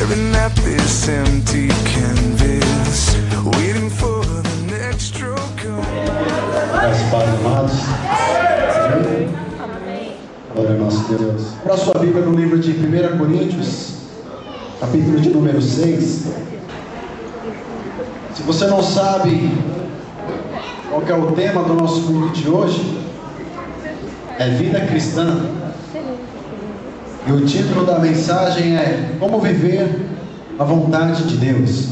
staring at this empty canvas, waiting for the next stroke of... Graças Pai, amados. Glória ao nosso Deus. Para a sua Bíblia no livro de 1 Coríntios, capítulo de número 6. Se você não sabe qual que é o tema do nosso culto de hoje, é vida cristã. E o título da mensagem é Como Viver a Vontade de Deus.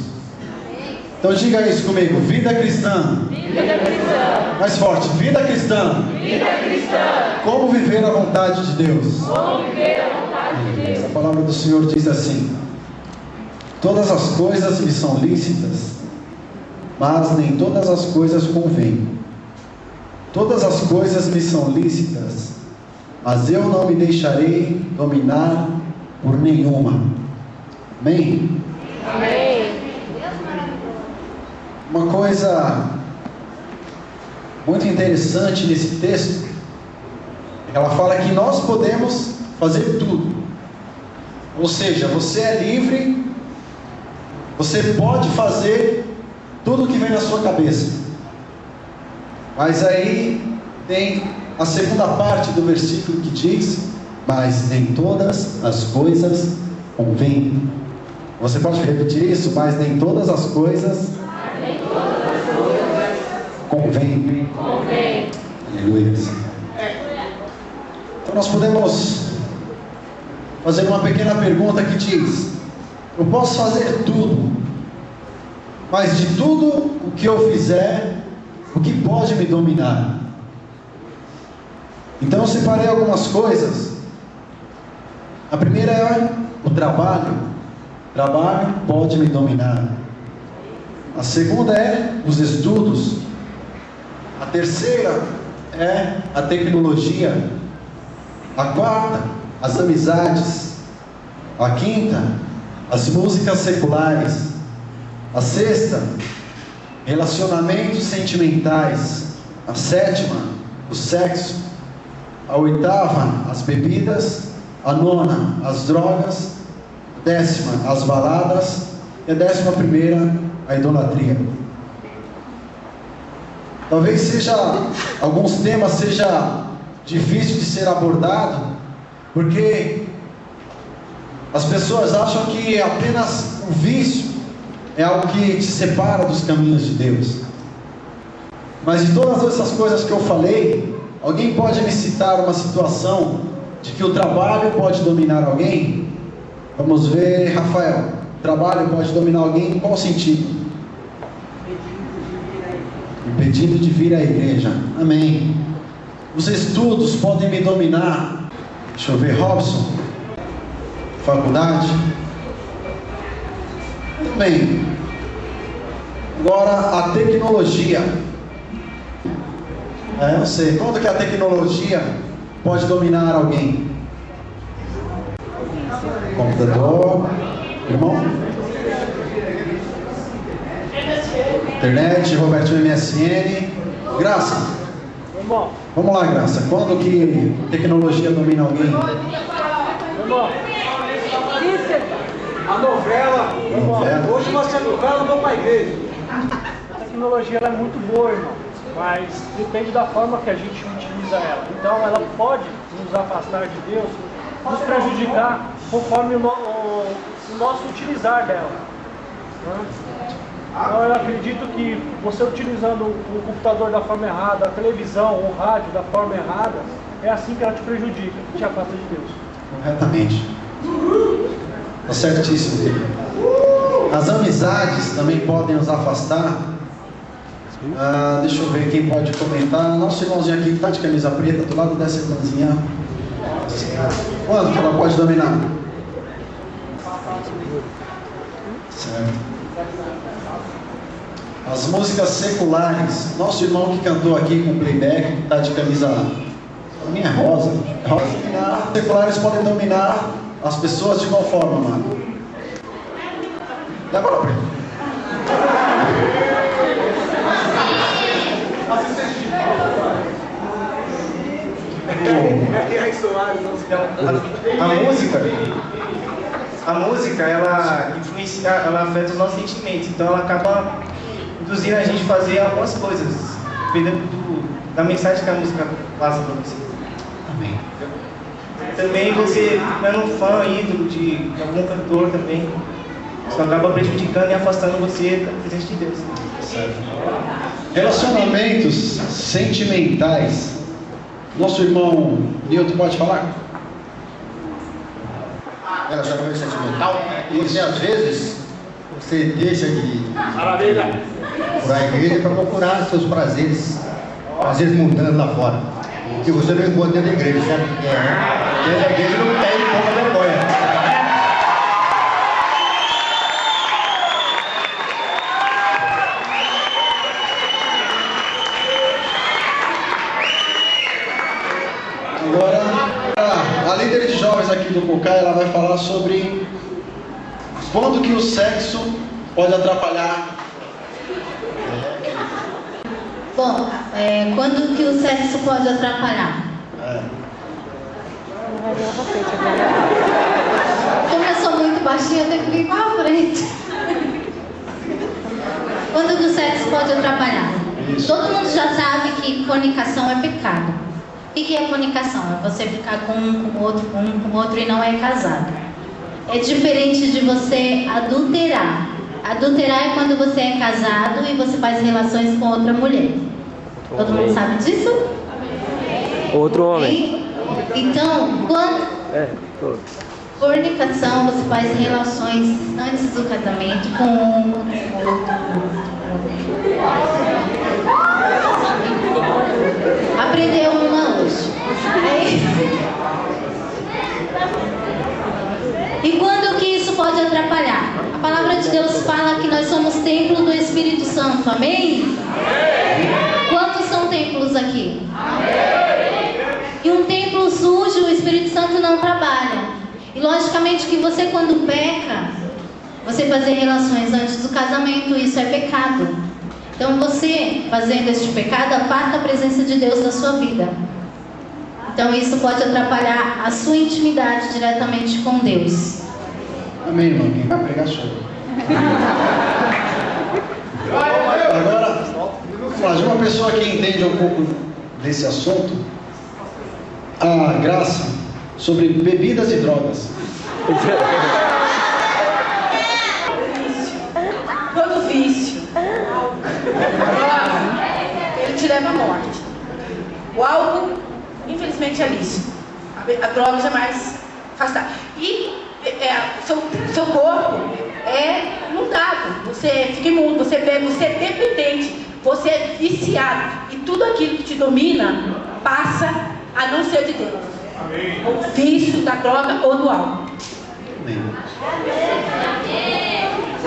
Então diga isso comigo, vida cristã. Vida cristã. Mais forte, vida cristã. Vida cristã. Como viver a vontade de Deus. Como viver a vontade de Deus. A palavra do Senhor diz assim: todas as coisas me são lícitas, mas nem todas as coisas convêm. Todas as coisas me são lícitas, mas eu não me deixarei dominar por nenhuma. Amém? Amém. Uma coisa muito interessante nesse texto, ela fala que nós podemos fazer tudo. Ou seja, você é livre, você pode fazer tudo o que vem na sua cabeça. Mas aí tem a segunda parte do versículo que diz: mas nem todas as coisas convêm. Você pode repetir isso? Mas nem todas as coisas convém. Aleluia. Então nós podemos fazer uma pequena pergunta que diz: eu posso fazer tudo, mas de tudo o que eu fizer, o que pode me dominar? Então eu separei algumas coisas. A primeira é o trabalho. O trabalho pode me dominar. A segunda é os estudos. A terceira é a tecnologia. A quarta, as amizades. A quinta, as músicas seculares. A sexta, relacionamentos sentimentais. A sétima, o sexo. A oitava, as bebidas. A nona, as drogas. A décima, as baladas. E a 11ª, a idolatria. Talvez alguns temas seja difícil de ser abordado, porque as pessoas acham que apenas o vício é algo que te separa dos caminhos de Deus. Mas de todas essas coisas que eu falei, alguém pode me citar uma situação de que o trabalho pode dominar alguém? Vamos ver, Rafael. O trabalho pode dominar alguém em qual sentido? Impedindo de vir à igreja. Amém. Os estudos podem me dominar. Deixa eu ver, Robson. Faculdade. Muito bem. Agora a tecnologia. Eu sei. Quando que a tecnologia pode dominar alguém? Computador. Irmão? Internet, Roberto MSN. Graça. Vamos lá, Graça. Quando que tecnologia domina alguém? A novela. Hoje você é novela, não vou para a igreja. A tecnologia ela é muito boa, irmão, mas depende da forma que a gente utiliza ela. Então ela pode nos afastar de Deus, nos prejudicar conforme o nosso utilizar dela. Então eu acredito que você utilizando o computador da forma errada, a televisão, o rádio da forma errada, é assim que ela te prejudica, te afasta de Deus. Corretamente. Está certíssimo. As amizades também podem nos afastar. Deixa eu ver quem pode comentar. Nosso irmãozinho aqui que está de camisa preta, do lado dessa irmãzinha. Quando que ela pode dominar? Certo. As músicas seculares. Nosso irmão que cantou aqui com playback, que está de camisa, a minha é rosa. As seculares podem dominar as pessoas de qual forma, mano? Leva lá pra ele. A música a música, ela influencia, ela afeta os nossos sentimentos, então ela acaba induzindo a gente a fazer algumas coisas, dependendo da mensagem que a música passa para você. Amém. Também você, ficando fã, ídolo de algum cantor também, isso acaba prejudicando e afastando você da presença de Deus. Relacionamentos sentimentais. Nosso irmão Nilton pode falar? Relacionamento sentimental, porque às vezes você deixa de ir para a igreja para procurar seus prazeres mundanos lá fora. E você não encontra dentro da igreja, sabe? Dentro da igreja não tem pouca vergonha. Agora, a líder de jovens aqui do Cocai, ela vai falar sobre quando que o sexo pode atrapalhar. Bom, quando que o sexo pode atrapalhar? Como eu sou muito baixinha, eu tenho que vir para a frente. Quando que o sexo pode atrapalhar? Isso. Todo mundo já sabe que fornicação é pecado. O que é fornicação? É você ficar com um com outro e não é casado. É diferente de você adulterar. Adulterar é quando você é casado e você faz relações com outra mulher. Todo mundo sabe disso? Outro homem. Então, quando fornicação, você faz relações antes do casamento com aprendeu uma hoje. E quando que isso pode atrapalhar? A palavra de Deus fala que nós somos templo do Espírito Santo, amém? Quantos são templos aqui? E um templo sujo, o Espírito Santo não trabalha. E logicamente que você, quando peca, você fazer relações antes do casamento, isso é pecado. Então você, fazendo este pecado, aparta a presença de Deus da sua vida. Então isso pode atrapalhar a sua intimidade diretamente com Deus. Amém, irmão. Quem vai pregar sou eu. Agora, mas uma pessoa que entende um pouco desse assunto, a Graça, sobre bebidas e drogas. Todo vício, ele te leva à morte. O álcool, infelizmente, é lícito. A droga jamais afastar. E seu corpo é mudado. Você fica imundo, você bebe, você é dependente, você é viciado. E tudo aquilo que te domina passa a não ser de Deus. O vício da droga ou do álcool. Amém.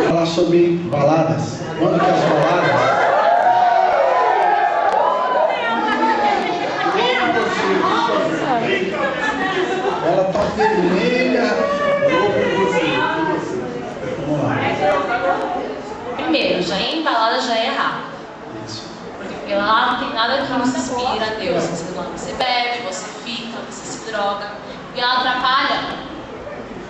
Falar sobre baladas. Quando que as baladas... Ela tá vermelha. Vamos lá. Primeiro, já ir em balada já é errado. Porque lá não tem nada que nos inspira a Deus. Você bebe, você fica, você se droga. E ela atrapalha.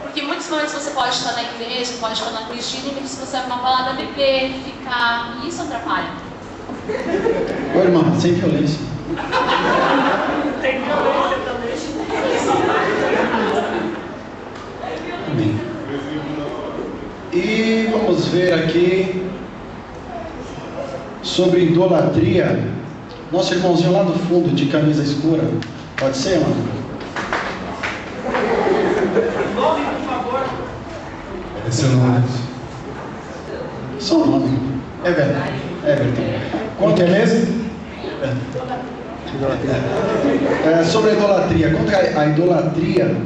Porque em muitos momentos você pode estar na igreja, pode estar na Cristina, e se você vai pra uma balada beber, ficar. E isso atrapalha. Ô irmã, sem violência. Tem violência também. Amém. E vamos ver aqui sobre idolatria. Nosso irmãozinho lá do fundo, de camisa escura. Pode ser, mano? Nome, por favor. Esse é o nome. Só o nome. Everton. Quanto é mesmo? Sobre a idolatria. Quanto a idolatria,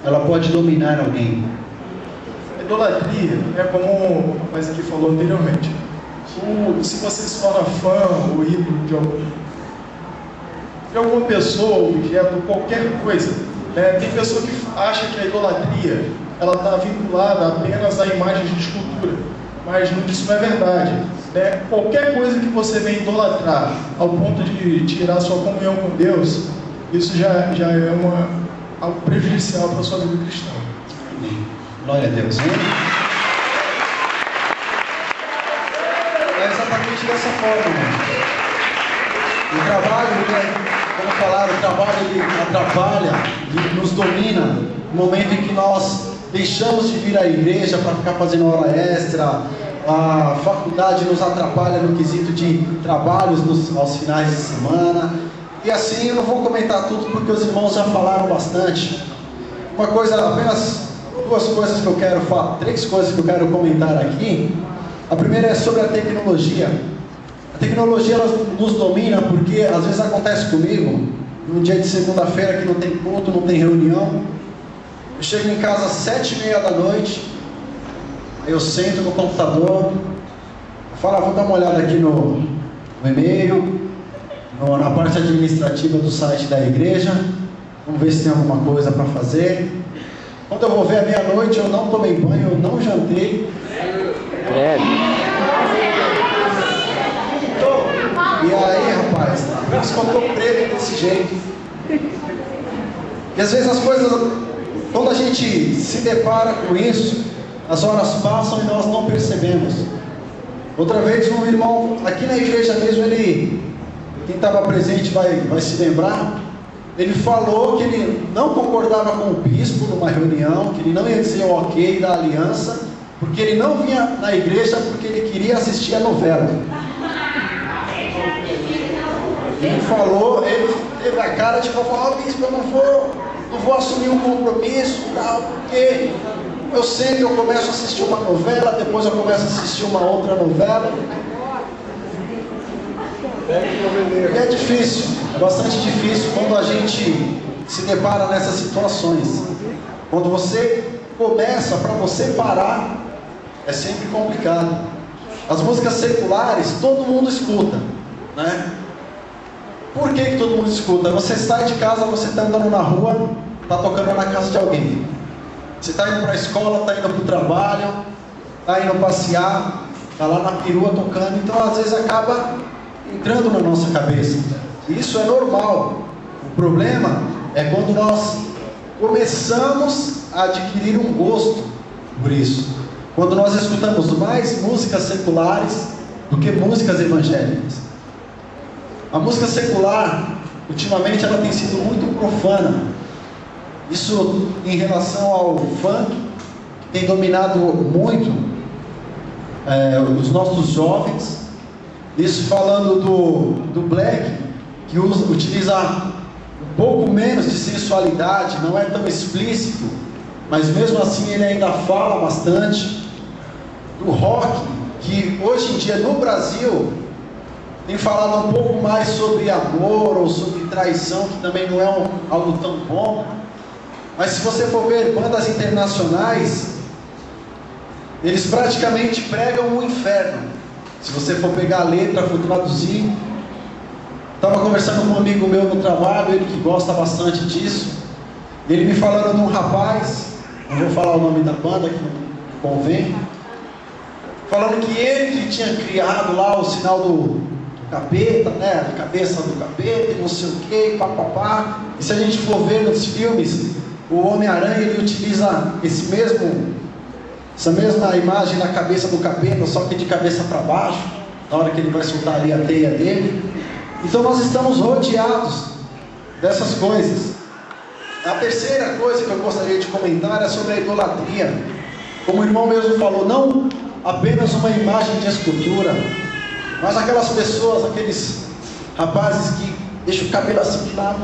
ela pode dominar alguém? A idolatria é como o rapaz aqui falou anteriormente. Se você se torna fã ou ídolo de alguma pessoa, objeto, qualquer coisa, né? Tem pessoa que acha que a idolatria ela está vinculada apenas a imagens de escultura, mas isso não é verdade, né? Qualquer coisa que você venha idolatrar ao ponto de tirar sua comunhão com Deus, isso já é algo prejudicial para a sua vida cristã. Glória a Deus. Hein? É exatamente dessa forma, né? O trabalho, né, como falaram, o trabalho ele atrapalha, ele nos domina no momento em que nós deixamos de vir à igreja para ficar fazendo hora extra. A faculdade nos atrapalha no quesito de trabalhos aos finais de semana. E assim eu não vou comentar tudo porque os irmãos já falaram bastante. Uma coisa, apenas duas coisas que eu quero falar, três coisas que eu quero comentar aqui. A primeira é sobre a tecnologia. A tecnologia ela nos domina porque às vezes acontece comigo, num dia de segunda-feira que não tem culto, não tem reunião. Eu chego em casa às 7h30 da noite, aí eu sento no computador, eu falo, vou dar uma olhada aqui no e-mail, na parte administrativa do site da igreja, vamos ver se tem alguma coisa para fazer. Quando eu vou ver à meia-noite, eu não tomei banho, eu não jantei. E aí, rapaz, por isso que eu estou preto desse jeito. E às vezes as coisas, quando a gente se depara com isso, as horas passam e nós não percebemos. Outra vez um irmão, aqui na igreja mesmo, quem estava presente vai se lembrar, ele falou que ele não concordava com o bispo numa reunião, que ele não ia dizer o ok da aliança, porque ele não vinha na igreja porque ele queria assistir a novela. Ele falou, ele teve a cara de falar, bispo, eu não vou assumir um compromisso, tal, porque eu sempre começo a assistir uma novela, depois eu começo a assistir uma outra novela. E é difícil, é bastante difícil quando a gente se depara nessas situações. Quando você começa, para você parar, é sempre complicado. As músicas seculares, todo mundo escuta, né? Por que todo mundo escuta? Você sai de casa, você está andando na rua, está tocando na casa de alguém. Você está indo para a escola, está indo para o trabalho, está indo passear, está lá na perua tocando. Então às vezes acaba entrando na nossa cabeça. Isso é normal. O problema é quando nós começamos a adquirir um gosto por isso. Quando nós escutamos mais músicas seculares do que músicas evangélicas. A música secular, ultimamente, ela tem sido muito profana. Isso em relação ao funk, que tem dominado muito os nossos jovens. Isso falando do black, que utiliza um pouco menos de sensualidade, não é tão explícito, mas mesmo assim ele ainda fala bastante. Do rock, que hoje em dia no Brasil tem falado um pouco mais sobre amor ou sobre traição, que também não é algo tão bom. Mas se você for ver bandas internacionais, eles praticamente pregam o inferno. Se você for pegar a letra, for traduzir. Estava conversando com um amigo meu no trabalho, ele que gosta bastante disso. Ele me falando de um rapaz, não vou falar o nome da banda, que não convém, falando que ele que tinha criado lá o sinal do capeta, né, a cabeça do capeta, e não sei o que, papapá. E se a gente for ver nos filmes, o Homem-Aranha, ele utiliza essa mesma imagem na cabeça do capeta, só que de cabeça para baixo, na hora que ele vai soltar ali a teia dele. Então nós estamos rodeados dessas coisas. A terceira coisa que eu gostaria de comentar é sobre a idolatria. Como o irmão mesmo falou, não apenas uma imagem de escultura, mas aquelas pessoas, aqueles rapazes que deixam o cabelo assim de lado,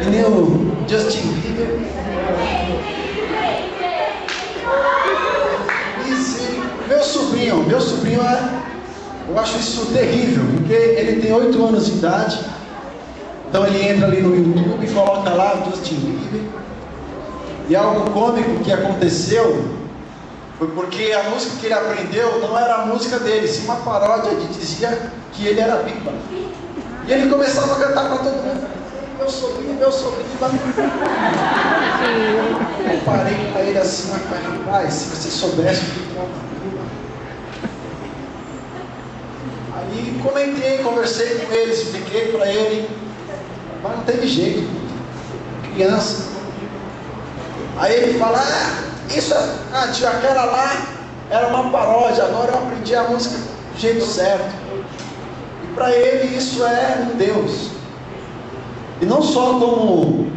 que nem o Justin Bieber. Meu sobrinho eu acho isso terrível, porque ele tem 8 anos de idade, então ele entra ali no YouTube e coloca lá Justin Bieber, e algo cômico que aconteceu foi porque a música que ele aprendeu não era a música dele, sim uma paródia que dizia que ele era bíblia. E ele começava a cantar para todo mundo, meu sobrinho. Eu parei para ele assim, rapaz, se você soubesse o que Aí conversei com ele, expliquei para ele, mas não teve jeito, criança. Aí ele fala, Isso tia, aquela lá era uma paródia, agora eu aprendi a música do jeito certo. E para ele isso é um Deus. E não só como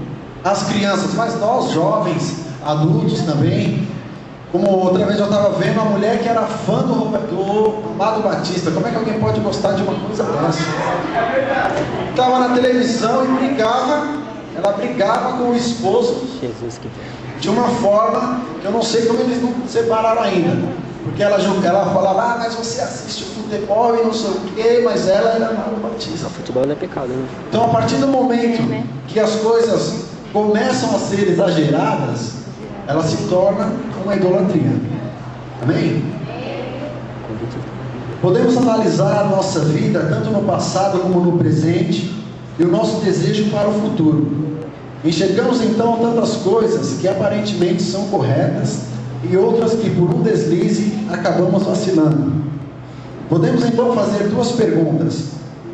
as crianças, mas nós jovens, adultos também. Como outra vez eu estava vendo uma mulher que era fã do Amado Batista. Como é que alguém pode gostar de uma coisa dessa? Estava na televisão e ela brigava com o esposo de uma forma que eu não sei como eles não separaram ainda. Porque ela falava, mas você assiste futebol e não sei o quê, mas ela era Amado Batista. Futebol não é pecado, né? Então, a partir do momento que as coisas começam a ser exageradas, ela se torna uma idolatria. Amém? Podemos analisar a nossa vida tanto no passado como no presente e o nosso desejo para o futuro. Enxergamos então tantas coisas que aparentemente são corretas e outras que por um deslize acabamos vacilando. Podemos então fazer duas perguntas.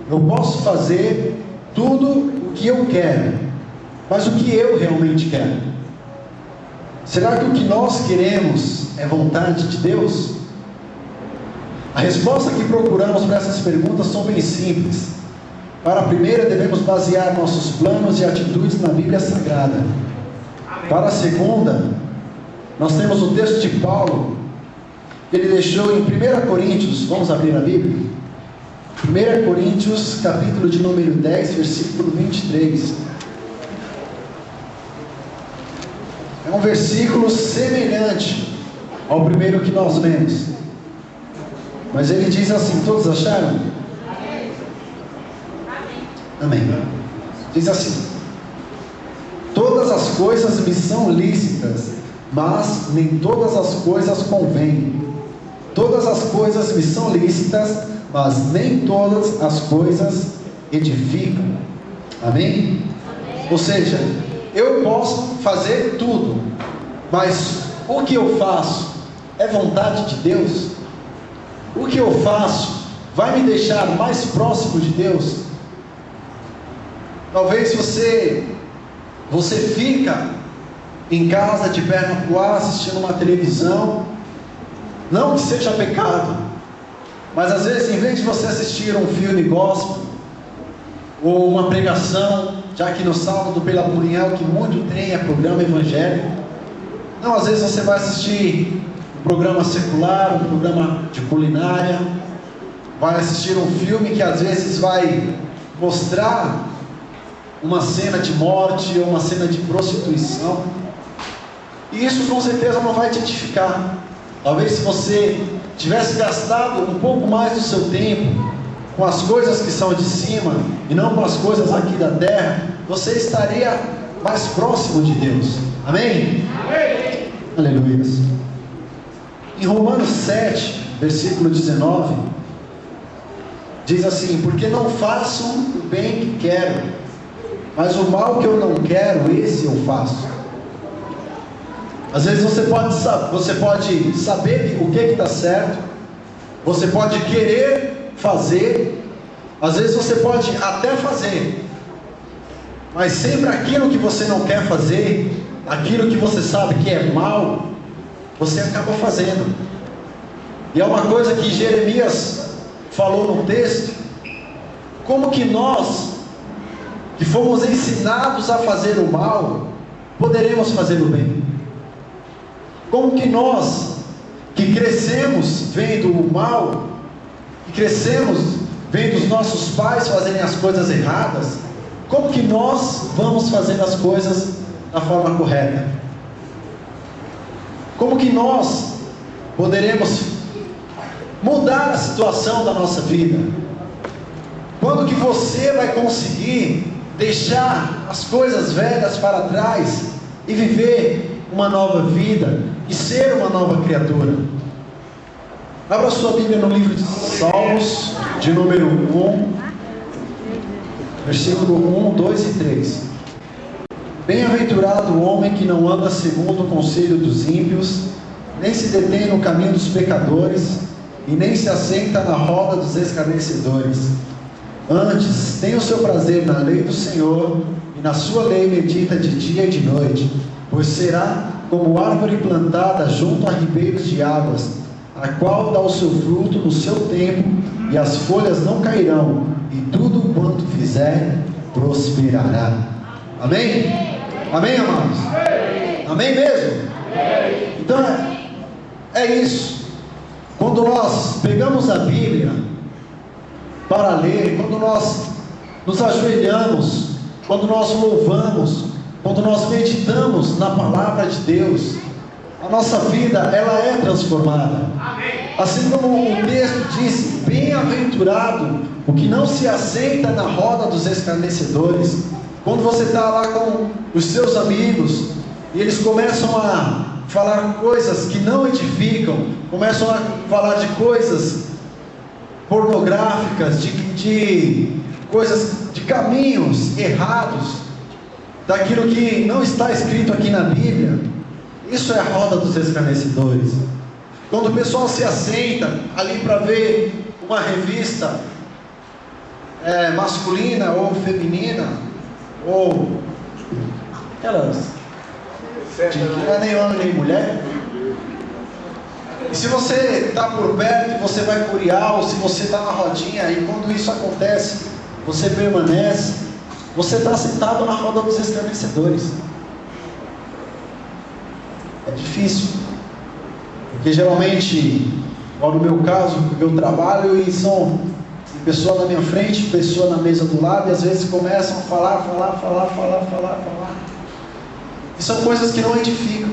Eu posso fazer tudo o que eu quero, mas o que eu realmente quero? Será que o que nós queremos é vontade de Deus? A resposta que procuramos para essas perguntas são bem simples. Para a primeira, devemos basear nossos planos e atitudes na Bíblia Sagrada. Para a segunda, nós temos o texto de Paulo, que ele deixou em 1 Coríntios, vamos abrir a Bíblia? 1 Coríntios, capítulo de número 10, versículo 23. É um versículo semelhante ao primeiro que nós lemos. Mas ele diz assim, todos acharam? Amém. Diz assim: todas as coisas me são lícitas, mas nem todas as coisas convêm. Todas as coisas me são lícitas, mas nem todas as coisas edificam. Amém? Ou seja, eu posso fazer tudo, mas o que eu faço é vontade de Deus? O que eu faço vai me deixar mais próximo de Deus? Talvez você fica em casa de perna pro ar assistindo uma televisão, não que seja pecado, mas às vezes em vez de você assistir um filme gospel ou uma pregação, já que no sábado pela manhã o que muito tem é programa evangélico, não, às vezes você vai assistir um programa secular, um programa de culinária, vai assistir um filme que às vezes vai mostrar uma cena de morte ou uma cena de prostituição, e isso com certeza não vai te edificar. Talvez se você tivesse gastado um pouco mais do seu tempo com as coisas que são de cima e não com as coisas aqui da terra, você estaria mais próximo de Deus. Amém? Amém. Aleluia. Em Romanos 7, versículo 19, diz assim: porque não faço o bem que quero, mas o mal que eu não quero, esse eu faço. Às vezes você pode saber o que está certo, você pode querer fazer, às vezes você pode até fazer, mas sempre aquilo que você não quer fazer, aquilo que você sabe que é mal, você acaba fazendo. E é uma coisa que Jeremias falou no texto: como que nós, que fomos ensinados a fazer o mal, poderemos fazer o bem? Como que nós, que crescemos vendo o mal, que crescemos vendo os nossos pais fazerem as coisas erradas, como que nós vamos fazer as coisas da forma correta? Como que nós poderemos mudar a situação da nossa vida? Quando que você vai conseguir deixar as coisas velhas para trás e viver uma nova vida e ser uma nova criatura? Abra sua Bíblia no livro de Salmos, de número 1, versículo 1, 2 e 3. Bem-aventurado o homem que não anda segundo o conselho dos ímpios, nem se detém no caminho dos pecadores, e nem se assenta na roda dos escarnecedores. Antes, tem o seu prazer na lei do Senhor, e na sua lei medita de dia e de noite, pois será como árvore plantada junto a ribeiros de águas, a qual dá o seu fruto no seu tempo, e as folhas não cairão, e tudo quanto fizer prosperará. Amém? Amém, amados? Amém mesmo? Então é isso. Quando nós pegamos a Bíblia para ler, quando nós nos ajoelhamos, quando nós louvamos, quando nós meditamos na palavra de Deus, a nossa vida ela é transformada. Assim como o texto diz: bem-aventurado o que não se aceita na roda dos escarnecedores. Quando você está lá com os seus amigos e eles começam a falar coisas que não edificam, começam a falar de coisas pornográficas, de coisas, de caminhos errados, daquilo que não está escrito aqui na Bíblia, isso é a roda dos escarnecedores. Quando o pessoal se assenta ali para ver uma revista masculina ou feminina, ou aquelas que não é nem homem nem mulher, e se você está por perto, você vai curiar, ou se você está na rodinha, e quando isso acontece, você permanece, você está sentado na roda dos escarnecedores. É difícil, porque geralmente, igual no meu caso, eu trabalho e são pessoa na minha frente, pessoa na mesa do lado, e às vezes começam a falar. E são coisas que não edificam.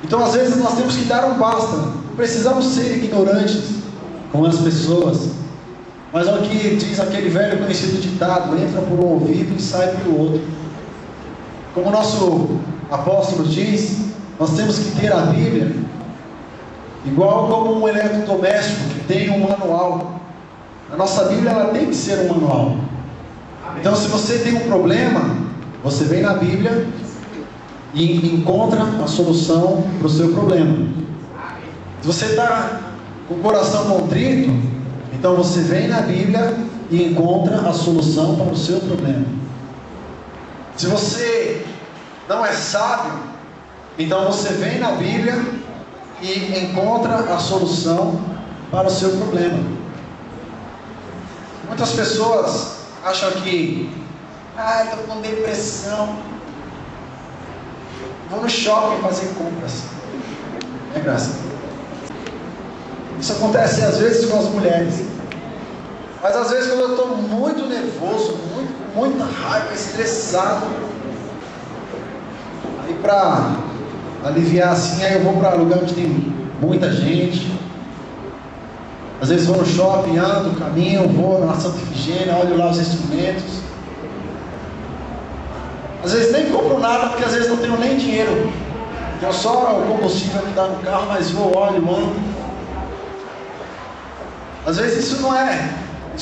Então às vezes nós temos que dar um basta. Não precisamos ser ignorantes com as pessoas. Mas é o que diz aquele velho conhecido ditado: entra por um ouvido e sai pelo outro. Como o nosso apóstolo diz, nós temos que ter a Bíblia igual como um eletrodoméstico que tem um manual. A nossa Bíblia ela tem que ser um manual. Então se você tem um problema, você vem na Bíblia e encontra a solução para o seu problema. Se você está com o coração contrito, então você vem na Bíblia e encontra a solução para o seu problema. Se você não é sábio, então você vem na Bíblia e encontra a solução para o seu problema. Muitas pessoas acham que estou com depressão, vou no shopping fazer compras. É graça. Isso acontece às vezes com as mulheres, mas às vezes quando eu estou muito nervoso, com muita raiva, estressado, aí para aliviar assim, aí eu vou para lugar onde tem muita gente. Às vezes vou no shopping, ando, caminho, vou na Santa Efigênia, olho lá os instrumentos. Às vezes nem compro nada, porque às vezes não tenho nem dinheiro. Tenho só o combustível que dá no carro, mas vou, olho, ando. Às vezes isso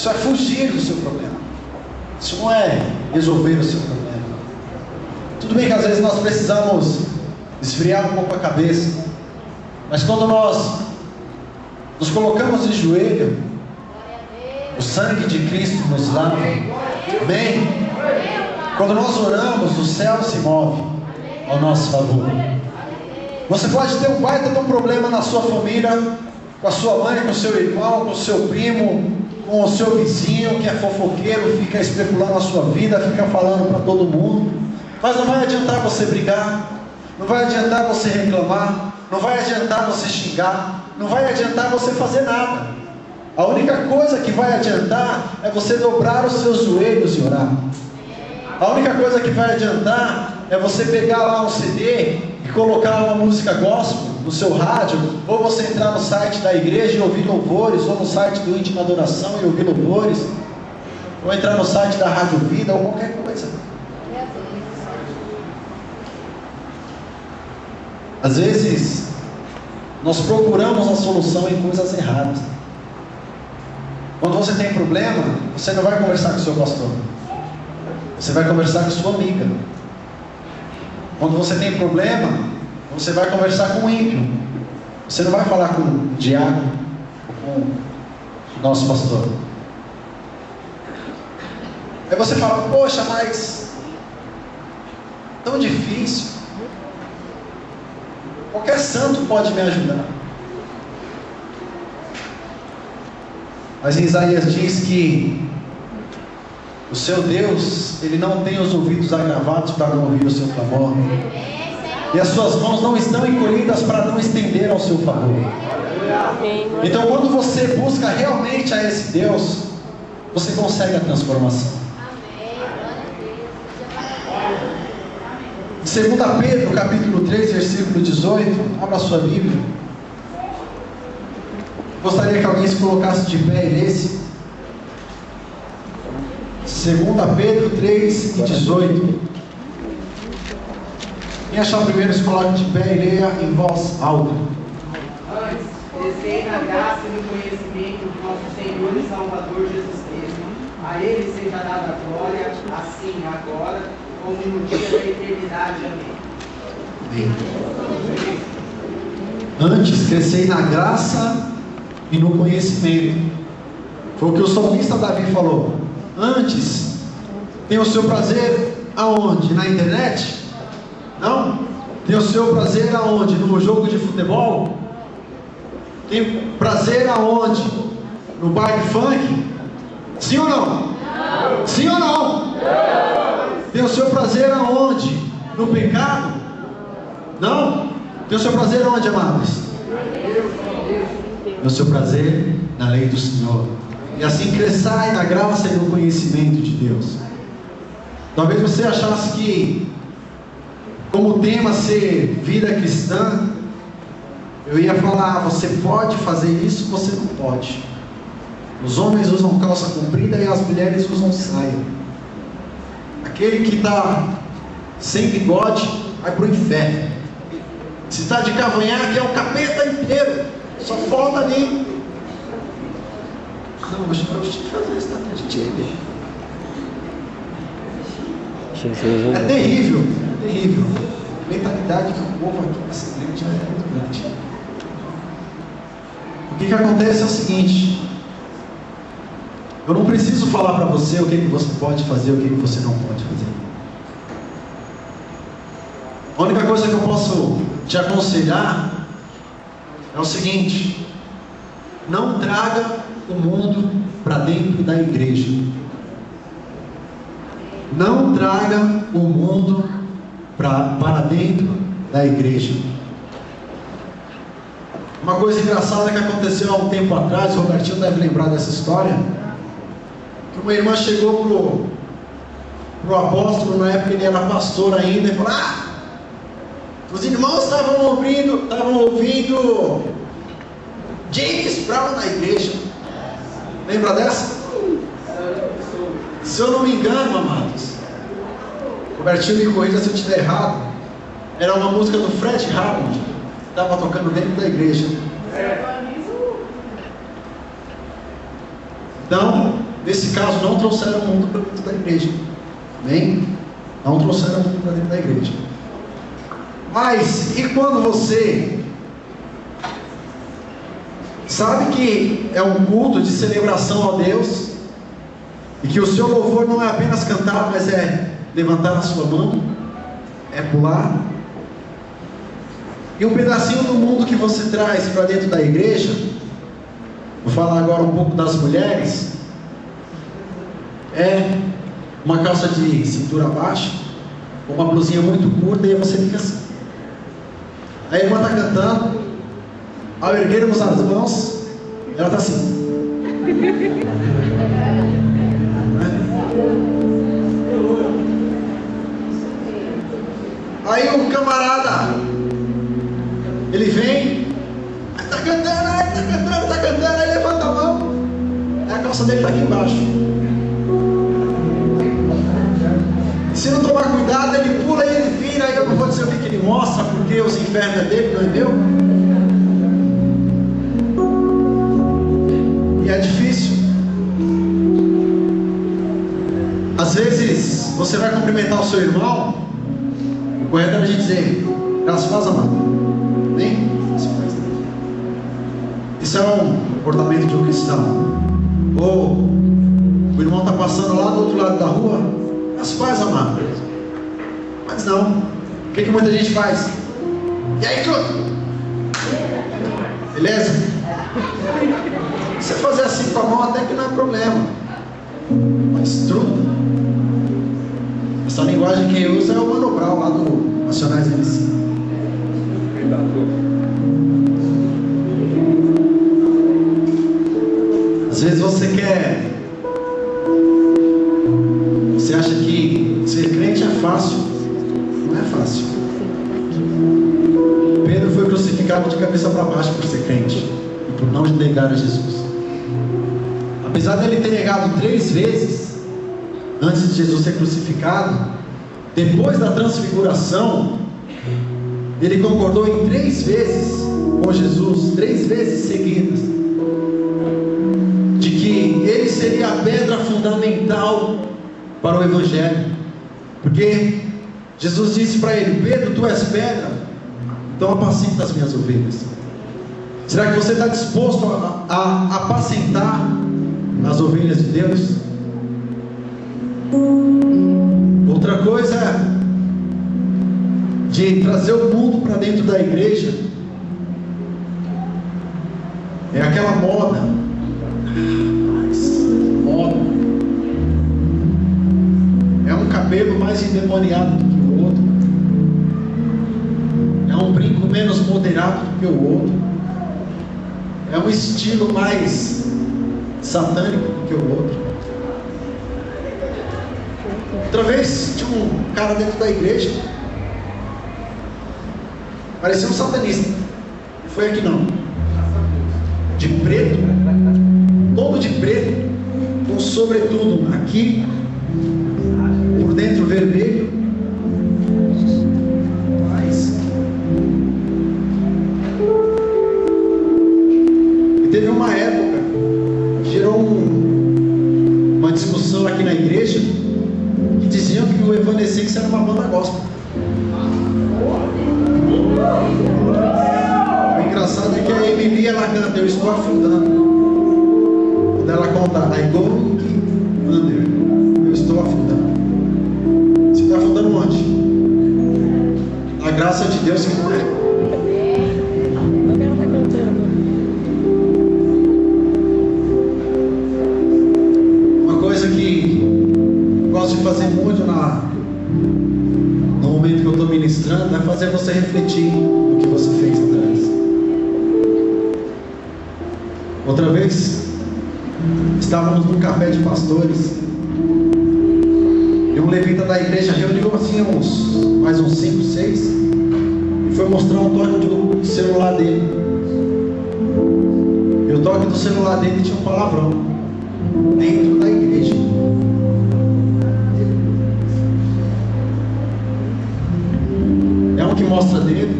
é fugir do seu problema. Isso não é resolver o seu problema. Tudo bem que às vezes nós precisamos esfriar um pouco a cabeça, mas quando nós nos colocamos de joelho, o sangue de Cristo nos lava. Amém? Quando nós oramos, o céu se move ao nosso favor. Você pode ter um baita de um problema na sua família, com a sua mãe, com o seu irmão, com o seu primo, com o seu vizinho que é fofoqueiro, fica especulando a sua vida, fica falando para todo mundo. Mas não vai adiantar você brigar, não vai adiantar você reclamar, não vai adiantar você xingar, não vai adiantar você fazer nada. A única coisa que vai adiantar é você dobrar os seus joelhos e orar. A única coisa que vai adiantar é você pegar lá um CD e colocar uma música gospel no seu rádio, ou você entrar no site da igreja e ouvir louvores, ou no site do Íntima Adoração e ouvir louvores, ou entrar no site da Rádio Vida, ou qualquer coisa. Às vezes nós procuramos a solução em coisas erradas. Quando você tem problema, você não vai conversar com o seu pastor, você vai conversar com sua amiga. Quando você tem problema, você vai conversar com o ímpio, você não vai falar com o diácono ou com o nosso pastor. Aí você fala: poxa, mas tão difícil. Qualquer santo pode me ajudar. Mas em Isaías diz que o seu Deus, Ele não tem os ouvidos agravados para não ouvir o seu clamor. E as suas mãos não estão encolhidas para não estender ao seu favor. Então quando você busca realmente a esse Deus, você consegue a transformação. 2 Pedro, capítulo 3, versículo 18. Abra a sua Bíblia. Gostaria que alguém se colocasse de pé e lesse. 2 Pedro 3 e 18. Quem achar primeiro se coloque de pé e leia em voz alta. Antes, descei na graça e no conhecimento do nosso Senhor e Salvador Jesus Cristo. A Ele seja dada a glória, assim agora, como no dia da eternidade. Amém. Antes, crescei na graça e no conhecimento. Foi o que o salmista Davi falou. Antes, tem o seu prazer aonde? Na internet? Não? Tem o seu prazer aonde? No jogo de futebol? Tem prazer aonde? No baile funk? Sim ou não? Não. Sim ou não? Não. Tem o seu prazer aonde? No pecado? Não? Tem o seu prazer aonde, amados? Tem o seu prazer na lei do Senhor. E assim cresçai na graça e no conhecimento de Deus. Talvez você achasse que, como tema ser vida cristã, eu ia falar, você pode fazer isso, você não pode. Os homens usam calça comprida e as mulheres usam saia. Aquele que está sem bigode vai para o inferno. Se está de cavanhaque é o capeta inteiro. Só falta ali. Não, mas eu tinha que fazer isso, tá? É terrível, é terrível. A mentalidade que o povo aqui nessa igreja é muito grande. O que acontece é o seguinte: eu não preciso falar para você o que você pode fazer, o que você não pode fazer. A única coisa que eu posso te aconselhar é o seguinte: não traga o mundo para dentro da igreja. Não traga o mundo para dentro da igreja. Uma coisa engraçada que aconteceu há um tempo atrás, o Robertinho deve lembrar dessa história, que uma irmã chegou pro apóstolo, na época ele era pastor ainda, e falou: os irmãos estavam ouvindo James Brown na igreja. Lembra dessa? Se eu não me engano, amados, Robertinho me corrija se eu estiver errado, era uma música do Fred Hammond, que estava tocando dentro da igreja. Então, nesse caso, não trouxeram o mundo para dentro da igreja. Amém? Não trouxeram o mundo para dentro da igreja. Mas, e quando você sabe que é um culto de celebração a Deus, e que o seu louvor não é apenas cantar, mas é levantar a sua mão, é pular, e um pedacinho do mundo que você traz para dentro da igreja, vou falar agora um pouco das mulheres, é uma calça de cintura baixa, uma blusinha muito curta, e você fica assim. A irmã está cantando, ao erguermos as mãos, ela está assim. Aí o camarada, ele vem, está cantando, aí levanta a mão, aí a calça dele está aqui embaixo. E se não tomar cuidado, ele pula e ele vira, aí eu não vou dizer o que ele mostra, porque os infernos é dele, não é meu. E é difícil. Às vezes, você vai cumprimentar o seu irmão, o correto é a gente dizer: graças a Deus, amado. Amém? Isso é um comportamento de um cristão. Ou o irmão está passando lá do outro lado da rua, as paz, amado. Mas não. O que muita gente faz? E aí, truta? Beleza? Você fazer assim com a mão até que não é problema. Mas truta. Essa linguagem que usa é o Mano Brown lá do Nacionais MC. Às vezes você acha que ser crente é fácil. Não é fácil. Pedro foi crucificado de cabeça para baixo por ser crente e por não negar a Jesus. Apesar dele ter negado 3 vezes antes de Jesus ser crucificado, depois da transfiguração, ele concordou em 3 vezes com Jesus, 3 vezes seguidas, de que ele seria a pedra fundamental para o Evangelho. Porque Jesus disse para ele: Pedro, tu és pedra, então apacenta as minhas ovelhas. Será que você está disposto a apacentar as ovelhas de Deus? Outra coisa de trazer o mundo para dentro da igreja é aquela moda. É um cabelo mais endemoniado do que o outro, é um brinco menos moderado do que o outro, é um estilo mais satânico do que o outro. Outra vez tinha um cara dentro da igreja, parecia um satanista. Não foi aqui não. De preto, todo de preto, com sobretudo aqui, por dentro vermelho. Mas e teve uma época que gerou uma discussão aqui na igreja, que diziam que o Evanescence era uma banda gospel. O engraçado é que a Emily, ela canta Eu Estou Afundando. Quando ela conta I Going Under, eu estou afundando. Você está afundando onde? A graça de Deus que não é. Uma coisa que eu gosto de fazer muito no momento que eu estou ministrando é fazer você refletir no que você fez atrás. Outra vez estávamos num café de pastores e um levita da igreja reuniu assim mais uns 5, 6 e foi mostrar um toque do celular dele. E o toque do celular dele tinha um palavrão dentro da igreja. É um que mostra dedo,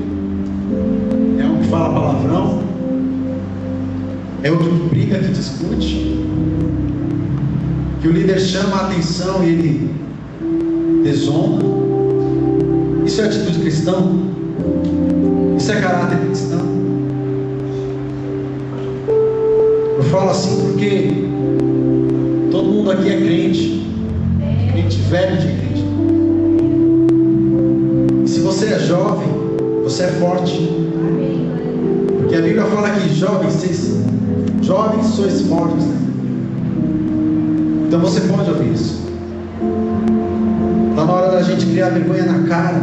é um que fala palavrão, é outro que briga, que discute, que o líder chama a atenção e ele desonra. Isso é atitude cristã? Isso é caráter cristão? Eu falo assim porque todo mundo aqui é crente, crente velho de igreja. E se você é jovem, você é forte, porque a Bíblia fala que jovens sois fortes, né? Então você pode ouvir isso. Está na hora da gente criar vergonha na cara,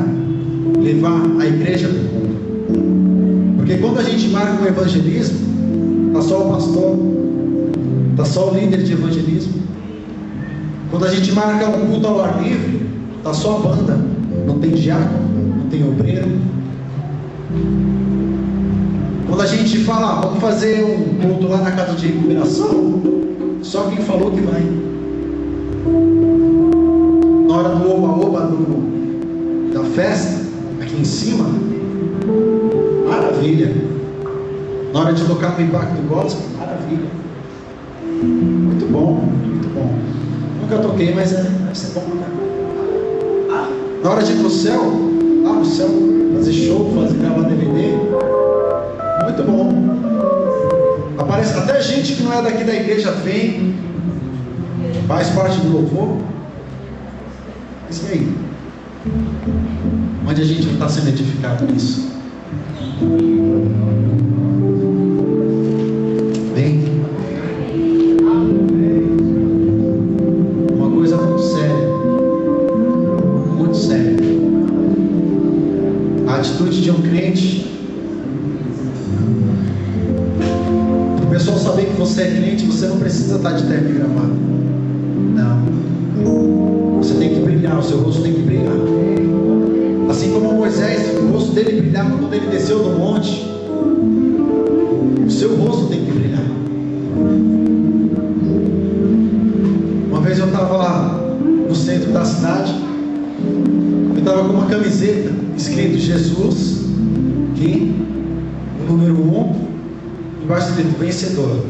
levar a igreja para o mundo. Porque quando a gente marca o evangelismo, está só o pastor, está só o líder de evangelismo. Quando a gente marca um culto ao ar livre, está só a banda, não tem diácono, não tem obreiro. Quando a gente fala, vamos fazer um culto lá na casa de recuperação, só quem falou que vai. Na hora do oba-oba da festa, aqui em cima, maravilha. Na hora de tocar no impacto gospel, maravilha. Muito bom, muito bom. Nunca toquei, mas deve ser bom, né? Na hora de ir pro céu, lá no céu, fazer show, gravar DVD, muito bom. Aparece até gente que não é daqui da igreja, vem, faz parte do louvor. Mas e aí? Onde a gente não está sendo edificado nisso? Bem, uma coisa muito séria, muito séria. A atitude de um crente, para o pessoal saber que você é crente, você não precisa estar de terno e gravata. Não. Você tem que brilhar, o seu rosto tem que brilhar. Assim como Moisés, o rosto dele brilhava quando ele desceu do monte, o seu rosto tem que brilhar. Uma vez eu estava lá no centro da cidade, eu estava com uma camiseta escrito Jesus, aqui, o número 1, embaixo escrito vencedor.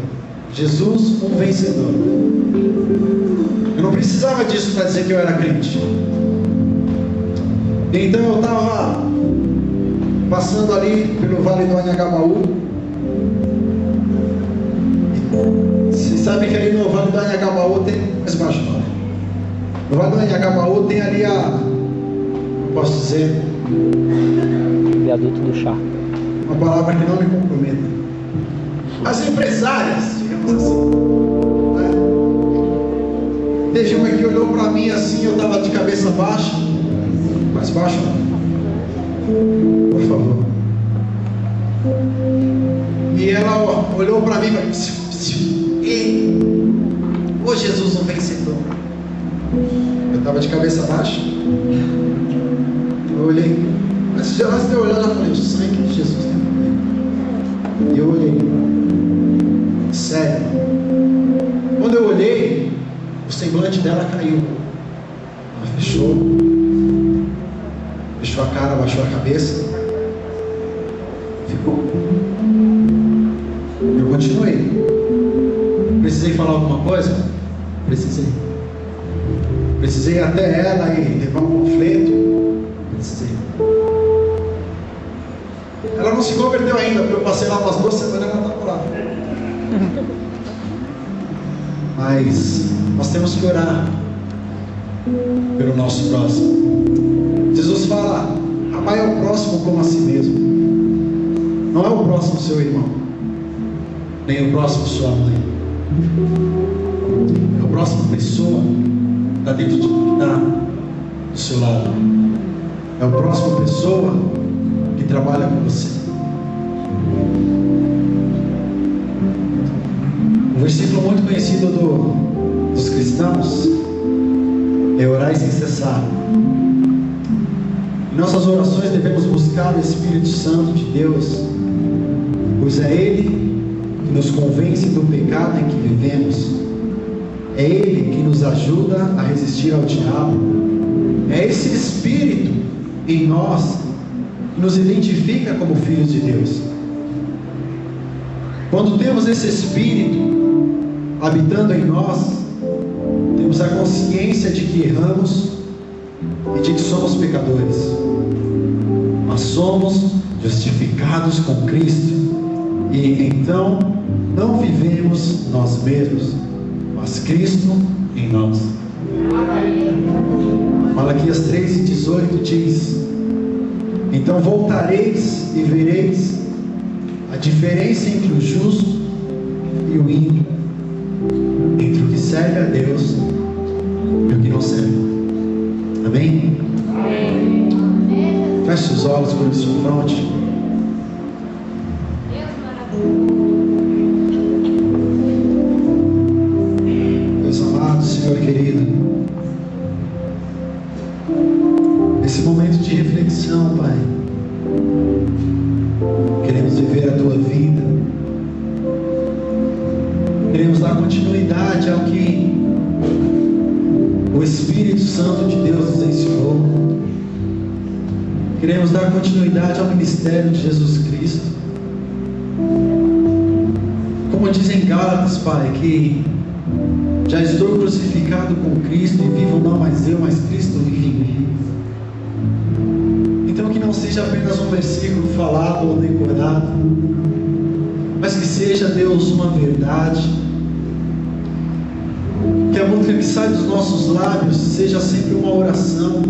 Jesus, um vencedor. Eu não precisava disso para dizer que eu era crente. Então eu estava passando ali pelo Vale do Anhangabaú. Vocês sabem que ali no Vale do Anhangabaú tem mais baixo, não. No Vale do Anhangabaú tem ali posso dizer, viaduto do chá. Uma palavra que não me comprometa. As empresárias, digamos assim, né? Teve uma que olhou para mim assim, eu estava de cabeça baixa. Mais baixo não. Por favor. E ela olhou para mim e falou: ô Jesus, um vencedor. Eu estava de cabeça baixa. Eu olhei. Mas se ela ter olhado, eu falei: o sangue de Jesus. E eu olhei. Sério. Quando eu olhei, o semblante dela caiu. Ela fechou a cara, abaixou a cabeça, ficou. Eu continuei. Precisei falar alguma coisa? Precisei ir até ela e levar um panfleto. Precisei. Ela não se converteu ainda, porque eu passei lá umas 2 semanas e ela está por lá. Mas nós temos que orar pelo nosso próximo. Jesus fala: amai ao próximo como a si mesmo. Não é o próximo seu irmão, nem o próximo sua mãe. É o próximo pessoa que está dentro do seu lado. É o próximo pessoa que trabalha com você. Um versículo muito conhecido dos cristãos é: orai sem cessar. Em nossas orações devemos buscar o Espírito Santo de Deus, pois é Ele que nos convence do pecado em que vivemos. É Ele que nos ajuda a resistir ao diabo. É esse Espírito em nós que nos identifica como filhos de Deus. Quando temos esse Espírito habitando em nós, temos a consciência de que erramos e de que somos pecadores, mas somos justificados com Cristo, e então não vivemos nós mesmos, mas Cristo em nós. Malaquias 3:18 diz: então voltareis e vereis a diferença entre o justo e o ímpio, entre o que serve a Deus e o que não serve. Amém? Amém. Feche os olhos, com sua fronte. Deus amado, Senhor querido, nesse momento de reflexão, Pai, queremos viver a Tua vida, queremos dar continuidade ao que o Espírito Santo de Deus nos ensinou. Queremos dar continuidade ao ministério de Jesus Cristo. Como diz em Gálatas, Pai, que já estou crucificado com Cristo e vivo não mais eu, mas Cristo vive em mim. Então que não seja apenas um versículo falado ou decorado, mas que seja, Deus, uma verdade. Que a música que sai dos nossos lábios seja sempre uma oração.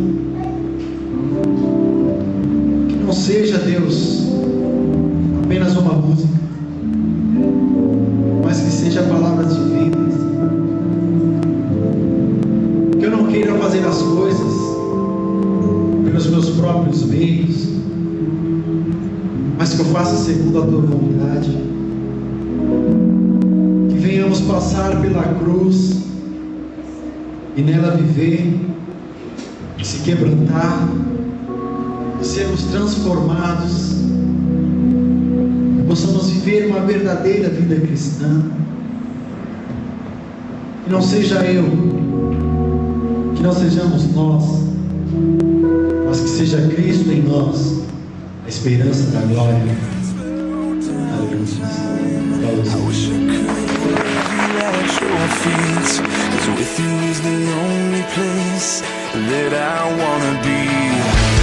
Que não seja, Deus, uma música, mas que seja palavras divinas. Que eu não queira fazer as coisas pelos meus próprios meios, mas que eu faça segundo a tua vontade. Que venhamos passar pela cruz e nela viver, se quebrantar, sermos transformados, possamos viver uma verdadeira vida cristã. Que não seja eu, que não sejamos nós, mas que seja Cristo em nós, a esperança da glória. Cause with you is the only place that I wanna be.